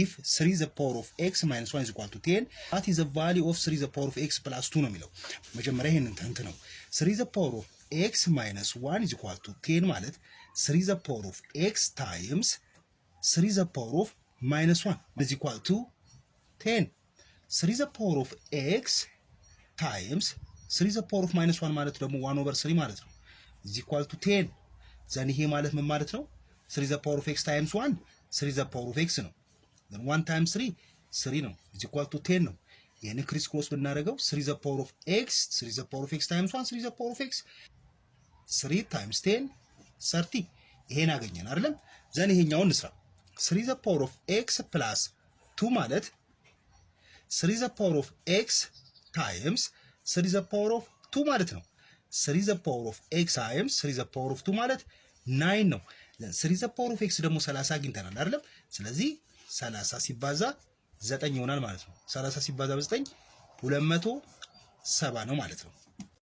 if 3 the power of x minus 1 is equal to 10 what is the value of 3 the power of x plus 2 ነው የሚለው መጀመሪያ ይሄንን እንትን ነው 3 the power of x minus 1 is equal to 10 ማለት 3 the power of x times 3 the power of minus 1 is equal to 10 3 the power of x times 3 the power of minus 1 ማለት ደግሞ 1 over 3 ማለት ነው is equal to 10 ዘን ይሄ ማለት ምን ማለት ነው 3 the power of x times 1 3 the power of x ነው then 1 times 3 3 ነው is equal to 10 ነው ይሄን ክሪስ ክሮስ ብናደርገው 3 the power of x 3 the power of x times 1 3 the power of x 3 times 10 30 ይሄን አገኘን አይደለም ዘን ይሄኛውን እንስራ 3 the power of x plus 2 ማለት 3 the power of x times 3 the power of 2 ማለት ነው 3 the power of x times 3 the power of 2 ማለት 9 ነው 3 the power of x ደግሞ 30 አግኝተናል አይደለም ስለዚህ 30 ሲባዛ 9 ይሆናል ማለት ነው 30 ሲባዛ በ9 270 ነው ማለት ነው